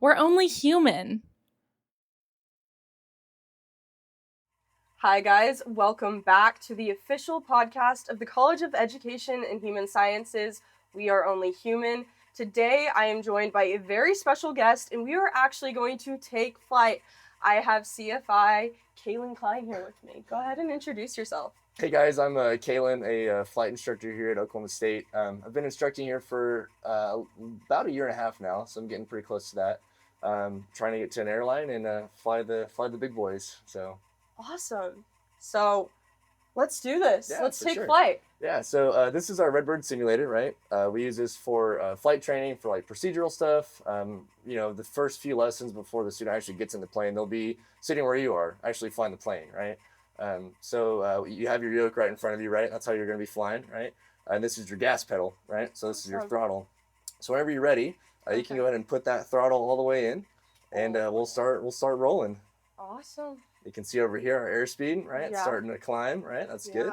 We're only human. Hi guys, welcome back to the official podcast of the College of Education and Human Sciences. We are only human. Today I am joined by a very special guest and we are actually going to take flight. I have CFI Kaylin Klein here with me. Go ahead and introduce yourself. Hey guys, I'm Kaylin, a flight instructor here at Oklahoma State. I've been instructing here for about a year and a half now, so I'm getting pretty close to that. Trying to get to an airline and fly the big boys. So awesome. So let's do this. Yeah, let's take sure. flight. Yeah, so this is our Redbird simulator, right? We use this for flight training, for like procedural stuff. The first few lessons before the student actually gets in the plane, they'll be sitting where you are, actually flying the plane, right? So you have your yoke right in front of you, right? That's how you're going to be flying, right? And this is your gas pedal, right? So this is your throttle. So whenever you're ready, you can go ahead and put that throttle all the way in, and we'll start rolling. Awesome. You can see over here our airspeed, right? Yeah. It's starting to climb, right? That's good.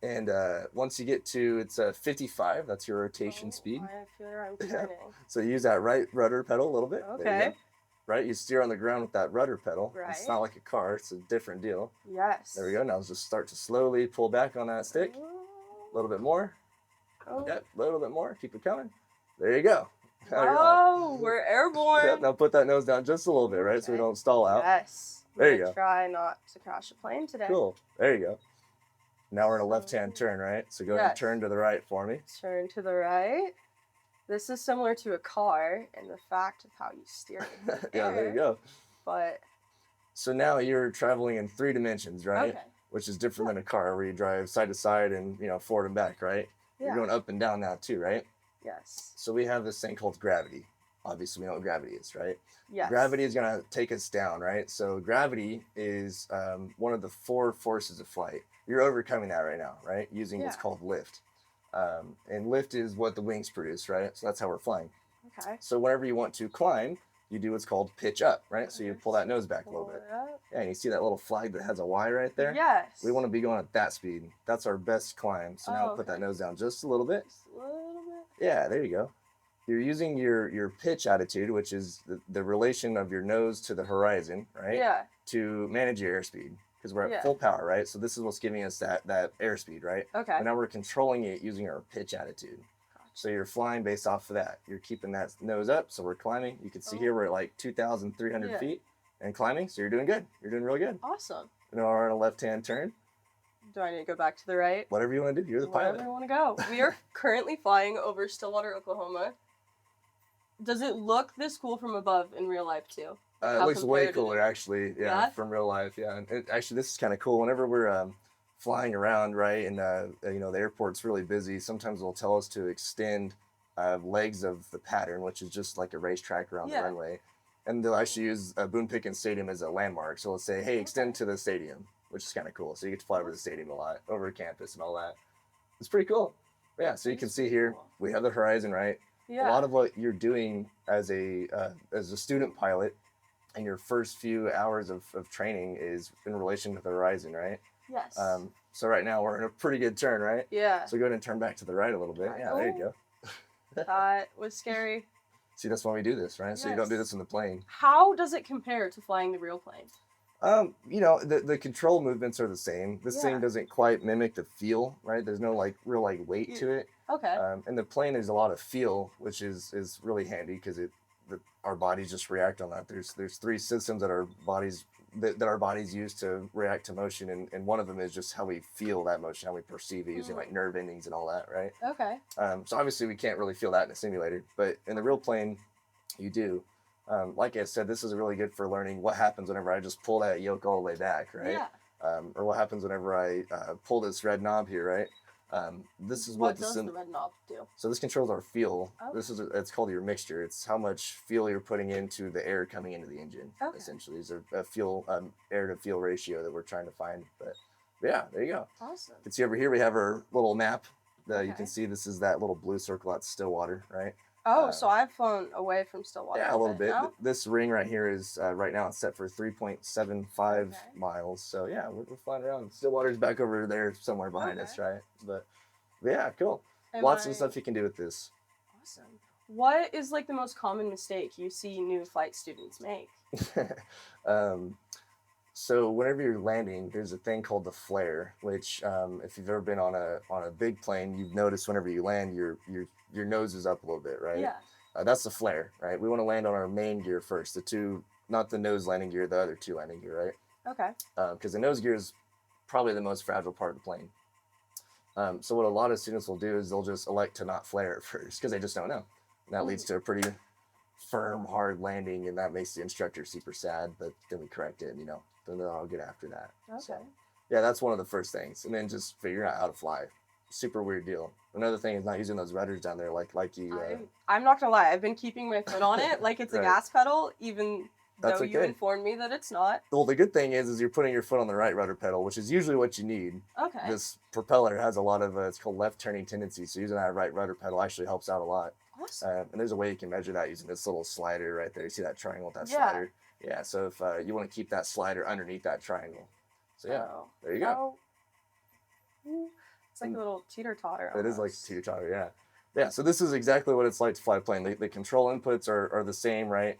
And once you get to, it's 55, that's your rotation speed. I feel like I'm turning. So use that right rudder pedal a little bit. Okay. There you go. Right, you steer on the ground with that rudder pedal. Right. It's not like a car, it's a different deal. Yes. There we go. Now just start to slowly pull back on that stick. A little bit more. Oh. Yep, a little bit more. Keep it coming. There you go. Oh, we're airborne. Yep, now put that nose down just a little bit, right, so we don't stall out. Yes. There you go. Try not to crash a plane today. Cool. There you go. Now we're in a left-hand turn, right? So go ahead and turn to the right for me. Turn to the right. This is similar to a car in the fact of how you steer it. Yeah, there you go. But so now you're traveling in 3 dimensions, right? Okay. Which is different than a car where you drive side to side and forward and back, right? Yeah. You're going up and down now too, right? Yes. So we have this thing called gravity. Obviously, we know what gravity is, right? Yes. Gravity is going to take us down, right? So gravity is one of the 4 forces of flight. You're overcoming that right now, right? Using what's called lift. And lift is what the wings produce, right? So that's how we're flying. Okay. So whenever you want to climb, you do what's called pitch up, right? So you pull that nose back a little bit. Yeah, and you see that little flag that has a Y right there? Yes. We want to be going at that speed. That's our best climb. So now put that nose down just a little bit. Just a little bit. Yeah, there you go. You're using your pitch attitude, which is the relation of your nose to the horizon, right? Yeah. To manage your airspeed. Because we're at full power, right? So this is what's giving us that airspeed, right? Okay. But now we're controlling it using our pitch attitude. So you're flying based off of that. You're keeping that nose up, so we're climbing. You can see here we're at like 2,300 feet and climbing, so you're doing good. You're doing really good. Awesome. Now we're on a left-hand turn. Do I need to go back to the right? Whatever you want to do. You're the pilot. Wherever I want to go. We are currently flying over Stillwater, Oklahoma. Does it look this cool from above in real life too? It looks way cooler, actually. Yeah, from real life. Yeah, and actually, this is kind of cool. Whenever we're flying around, right, and the airport's really busy, sometimes they'll tell us to extend legs of the pattern, which is just like a racetrack around the runway, and they'll actually use Boone Pickens Stadium as a landmark. So they'll say, "Hey, extend to the stadium," which is kind of cool. So you get to fly over the stadium a lot, over campus and all that. It's pretty cool. But yeah, so you can see here we have the horizon, right? Yeah. A lot of what you're doing as a student pilot in your first few hours of training is in relation to the horizon, right? Yes. So right now we're in a pretty good turn, right? Yeah. So go ahead and turn back to the right a little bit. Yeah, there you go. That was scary. See, that's why we do this, right? Yes. So you don't do this in the plane. How does it compare to flying the real plane? The control movements are the same. This thing doesn't quite mimic the feel, right? There's no real weight to it. Okay. And the plane, there's a lot of feel, which is really handy because our bodies just react on that. There's 3 systems that our bodies use to react to motion, and one of them is just how we feel that motion, how we perceive it, using nerve endings and all that, right? Okay. So obviously we can't really feel that in a simulator, but in the real plane, you do. Like I said, this is really good for learning what happens whenever I just pull that yoke all the way back, right? Yeah. Or what happens whenever I pull this red knob here, right? This is what does the red knob do? So this controls our fuel. Okay. It's called your mixture. It's how much fuel you're putting into the air coming into the engine. Okay. Essentially, it's a fuel air to fuel ratio that we're trying to find. But yeah, there you go. Awesome. You can see over here we have our little map. You can see this is that little blue circle at Stillwater, right? Oh, so I've flown away from Stillwater. Yeah, a little bit. Now? This ring right here is right now it's set for 3.75 miles. So yeah, we're flying around. Stillwater's back over there somewhere behind us, right? But yeah, cool. Lots of stuff you can do with this. Awesome. What is like the most common mistake you see new flight students make? um, so whenever you're landing, there's a thing called the flare, which if you've ever been on a big plane, you've noticed whenever you land, your nose is up a little bit, right? Yeah. That's the flare, right? We want to land on our main gear first, the two, not the nose landing gear, the other two landing gear, right? Okay. Because the nose gear is probably the most fragile part of the plane. So what a lot of students will do is they'll just elect to not flare at first because they just don't know. And that leads to a pretty firm, hard landing, and that makes the instructor super sad. But then we correct it, and then they'll all get after that. Okay. So, yeah, that's one of the first things, and then just figuring out how to fly. Super weird deal. Another thing is not using those rudders down there like you. I'm not gonna lie, I've been keeping my foot on it like it's a gas pedal, even though you informed me that it's not. Well, the good thing is you're putting your foot on the right rudder pedal, which is usually what you need. Okay. This propeller has a lot of it's called left turning tendency, so using that right rudder pedal actually helps out a lot. Awesome. And there's a way you can measure that using this little slider right there. You see that triangle with that slider? Yeah. So if you want to keep that slider underneath that triangle, so there you go. It's like a little teeter-totter. It is like a teeter-totter, yeah. Yeah, so this is exactly what it's like to fly a plane. The control inputs are the same, right?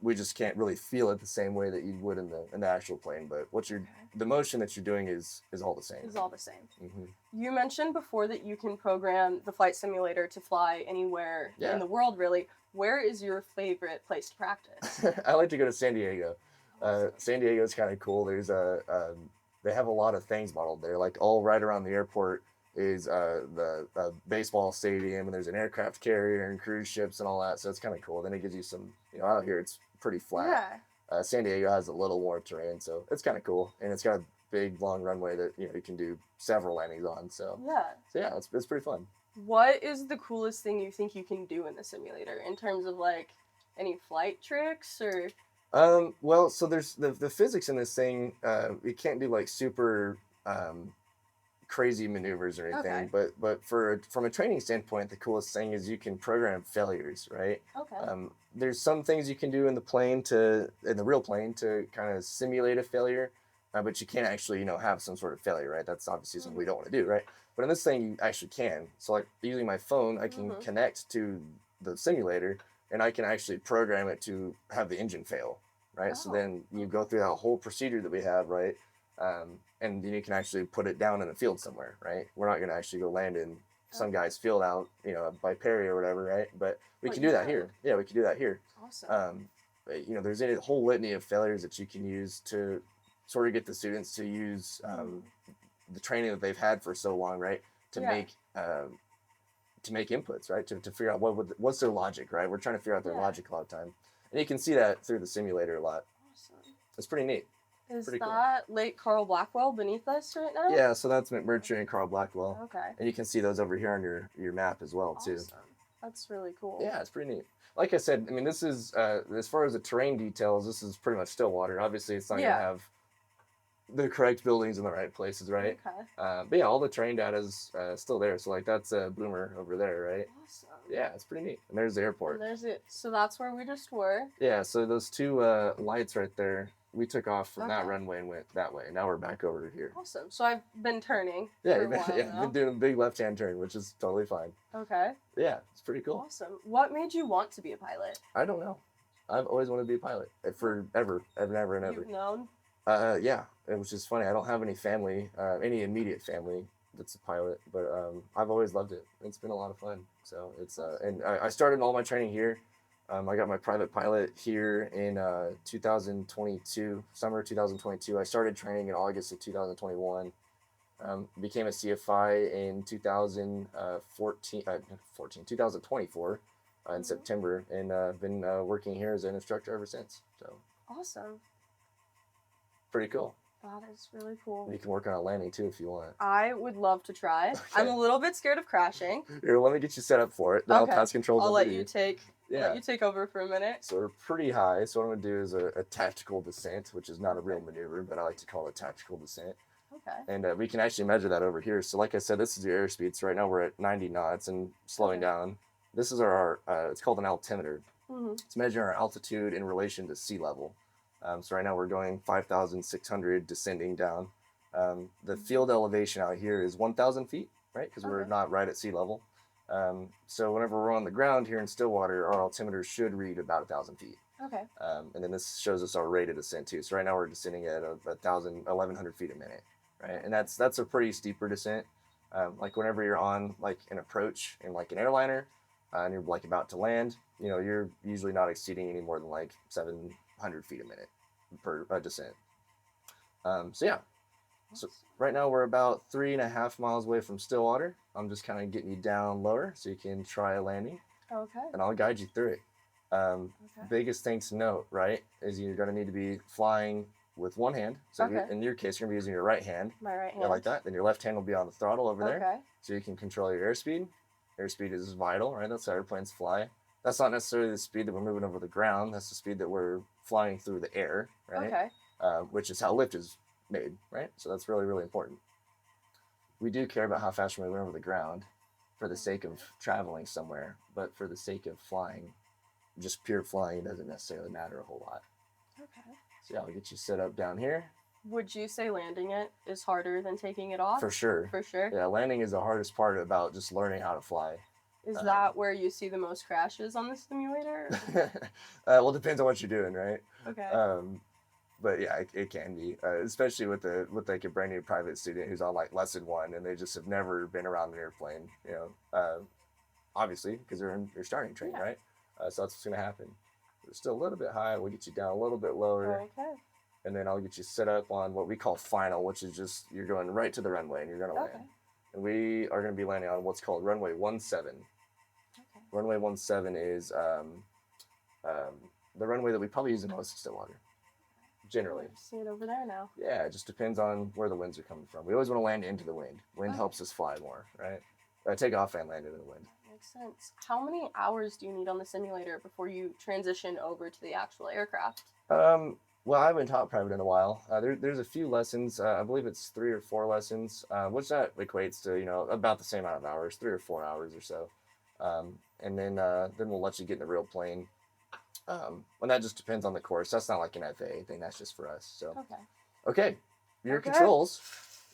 We just can't really feel it the same way that you would in the actual plane. But the motion that you're doing is all the same. Is all the same. Mm-hmm. You mentioned before that you can program the flight simulator to fly anywhere in the world, really. Where is your favorite place to practice? I like to go to San Diego. Awesome. San Diego is kind of cool. There's they have a lot of things modeled there. Like all right around the airport is the baseball stadium, and there's an aircraft carrier and cruise ships and all that. So it's kind of cool. Then it gives you some, out here it's pretty flat. Yeah. San Diego has a little more terrain, so it's kind of cool. And it's got a big, long runway that, you can do several landings on. So yeah, it's pretty fun. What is the coolest thing you think you can do in the simulator in terms of like any flight tricks or? Well, so there's the physics in this thing. You can't do like super crazy maneuvers or anything, but from a training standpoint, the coolest thing is you can program failures, right? Okay. There's some things you can do in the real plane to kind of simulate a failure, but you can't actually have some sort of failure, right? That's obviously something we don't want to do, right? But in this thing, you actually can. So like using my phone, I can connect to the simulator, and I can actually program it to have the engine fail, right? So then you go through that whole procedure that we have, right? And then you can actually put it down in a field somewhere, right? We're not going to actually go land in some guy's field out, by Perry or whatever, right? But we can do that here. Yeah, we can do that here. Awesome. There's a whole litany of failures that you can use to sort of get the students to use the training that they've had for so long, right? To make inputs, right? To figure out what's their logic, right? We're trying to figure out their logic a lot of time. And you can see that through the simulator a lot. Awesome. It's pretty neat. Is that Lake Carl Blackwell beneath us right now? Yeah, so that's McMurtry and Carl Blackwell. Okay. And you can see those over here on your map as well, too. That's really cool. Yeah, it's pretty neat. Like I said, I mean, this is, as far as the terrain details, this is pretty much Stillwater. Obviously, it's not going to have the correct buildings in the right places, right? Okay. But yeah, all the terrain data is still there. So, like, that's Bloomer over there, right? Awesome. Yeah, it's pretty neat. And there's the airport. And there's it. So that's where we just were. Yeah, so those two lights right there, we took off from that runway and went that way. Now we're back over to here. Awesome. So I've been turning. Yeah, you've been doing a big left-hand turn, which is totally fine. Okay. Yeah, it's pretty cool. Awesome. What made you want to be a pilot? I don't know. I've always wanted to be a pilot forever, ever and ever. You've known? Yeah, it was just funny. I don't have any family, any immediate family that's a pilot, but I've always loved it. It's been a lot of fun. So it's and I started all my training here. I got my private pilot here in 2022, summer 2022. I started training in August of 2021. Became a CFI in 2024 in September, and been working here as an instructor ever since. So awesome. Pretty cool. That is really cool. You can work on a landing too if you want. I would love to try. Okay. I'm a little bit scared of crashing. Here, let me get you set up for it. Then I'll pass controls over to you. Let you take over for a minute. So we're pretty high. So what I'm going to do is a tactical descent, which is not a real maneuver, but I like to call it a tactical descent. Okay. And we can actually measure that over here. So like I said, this is your airspeed. So right now we're at 90 knots and slowing down. This is our it's called an altimeter. Mm-hmm. It's measuring our altitude in relation to sea level. So right now we're going 5,600 descending down. The field elevation out here is 1,000 feet, right? Because we're not right at sea level. So whenever we're on the ground here in Stillwater, our altimeter should read about 1,000 feet. Okay. And then this shows us our rate of descent too. So right now we're descending at 1,100 feet a minute, right? And that's a pretty steeper descent. Like whenever you're on like an approach in like an airliner, and you're like about to land, you're usually not exceeding any more than like 700 feet a minute per descent. So yeah. So right now we're about 3.5 miles away from Stillwater. I'm just kind of getting you down lower so you can try a landing. Okay. And I'll guide you through it. Biggest thing to note, right, is you're going to need to be flying with one hand. So in your case, you're going to be using your right hand. My right hand. Like that. Then your left hand will be on the throttle over there. So you can control your airspeed. Airspeed is vital, right? That's how airplanes fly. That's not necessarily the speed that we're moving over the ground. That's the speed that we're flying through the air, right? Which is how lift is made, right? So that's really, really important. We do care about how fast we're moving over the ground for the sake of traveling somewhere, but for the sake of flying, just pure flying, it doesn't necessarily matter a whole lot. Okay. So yeah, I'll get you set up down here. Would you say landing it is harder than taking it off? For sure. For sure? Yeah, landing is the hardest part about just learning how to fly. Is that where you see the most crashes on the simulator? Well, it depends on what you're doing, right? Okay. But yeah, it can be, especially with like a brand new private student who's on like lesson 1 and they just have never been around an airplane, obviously because they're in their starting training, right? So that's what's going to happen. It's still a little bit high. We'll get you down a little bit lower. Okay. And then I'll get you set up on what we call final, which is just you're going right to the runway and you're going to land. And we are going to be landing on what's called runway 17. Okay. Runway 17 is the runway that we probably use the most in Stillwater. Generally. See it over there now. Yeah, it just depends on where the winds are coming from. We always want to land into the wind. Wind helps us fly more, right? Take off and land into the wind. Makes sense. How many hours do you need on the simulator before you transition over to the actual aircraft? Well, I haven't taught private in a while. There's a few lessons. I believe it's 3 or 4 lessons, which that equates to about the same amount of hours, 3 or 4 hours or so. And then we'll let you get in the real plane. And that just depends on the course. That's not like an FAA thing. That's just for us. So okay, your controls.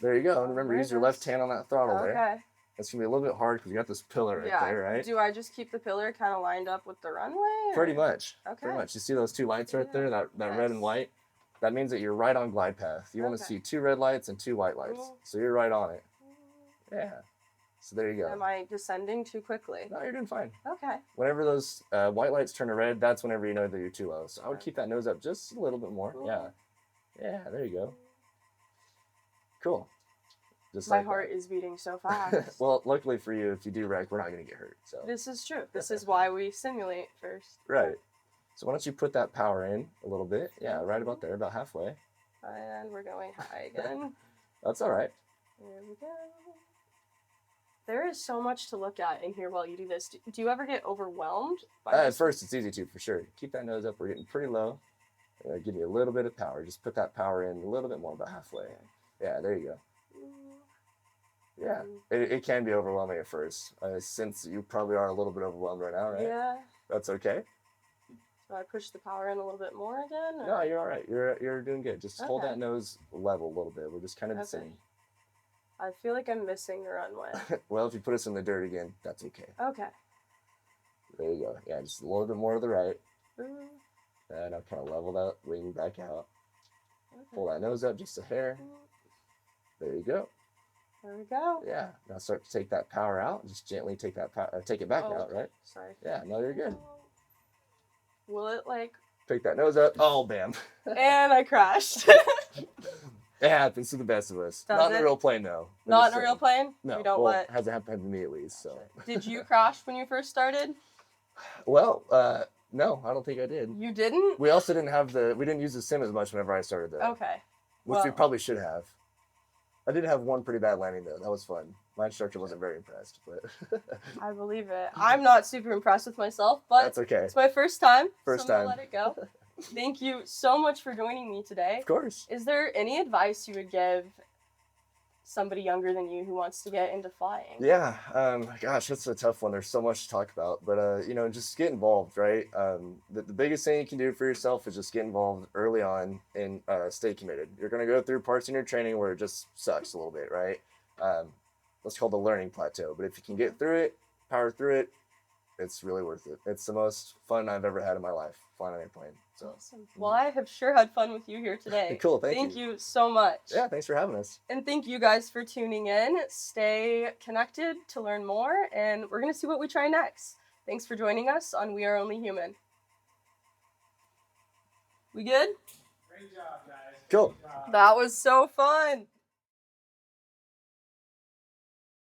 There you go. And remember, use your left hand on that throttle there. It's gonna be a little bit hard because you got this pillar right there, right? Do I just keep the pillar kind of lined up with the runway? Or? Pretty much. Okay. Pretty much. You see those 2 lights right there, that red and white? That means that you're right on glide path. You want to see 2 red lights and 2 white lights. So you're right on it. Yeah. So there you go. Am I descending too quickly? No, you're doing fine. Okay. Whenever those white lights turn to red, that's whenever you know that you're too low. So I would keep that nose up just a little bit more. Yeah. Yeah, there you go. Cool. Just my heart is beating so fast. Well, luckily for you, if you do wreck, we're not going to get hurt. So this is true. This is why we simulate first. Right. So why don't you put that power in a little bit? Yeah, right about there, about halfway. And we're going high again. That's all right. There we go. There is so much to look at in here while you do this. Do you ever get overwhelmed? At first, it's easy to, for sure. Keep that nose up. We're getting pretty low. Give you a little bit of power. Just put that power in a little bit more, about halfway. Yeah, there you go. Yeah, it can be overwhelming at first. Since you probably are a little bit overwhelmed right now, right? Yeah. That's okay. So I push the power in a little bit more again? Or? No, you're all right. You're doing good. Just hold that nose level a little bit. We're just kind of descending. I feel like I'm missing the runway. Well, if you put us in the dirt again, that's okay. Okay. There you go. Yeah, just a little bit more to the right. And I'll kind of level that wing back out. Pull that nose up just a hair. There you go. There we go. Yeah. Now start to take that power out. Just gently take that take it back out, right? Sorry. Yeah. No, you're good. Will it Pick that nose up. Oh, bam. And I crashed. It happens to the best of us. Not in a real plane, though. Not in a real plane? No. You don't let... hasn't happened to me, at least. So. Did you crash when you first started? Well, no, I don't think I did. You didn't? We also didn't we didn't use the sim as much whenever I started, though. Okay. Which we probably should have. I did have one pretty bad landing, though. That was fun. My instructor wasn't very impressed, but... I believe it. I'm not super impressed with myself, but that's okay. It's my first time. First so I'm time. Let it go. Thank you so much for joining me today. Of course. Is there any advice you would give somebody younger than you who wants to get into flying? Yeah. Gosh, that's a tough one. There's so much to talk about, but just get involved, right? The biggest thing you can do for yourself is just get involved early on and stay committed. You're going to go through parts in your training where it just sucks a little bit, right? That's called the learning plateau. But if you can get through it, power through it, it's really worth it. It's the most fun I've ever had in my life, flying an airplane. So awesome. Well, I have sure had fun with you here today. Cool, thank Thank you so much. Yeah, thanks for having us. And thank you guys for tuning in. Stay connected to learn more, and we're going to see what we try next. Thanks for joining us on We Are Only Human. We good? Great job, guys. Cool. That was so fun.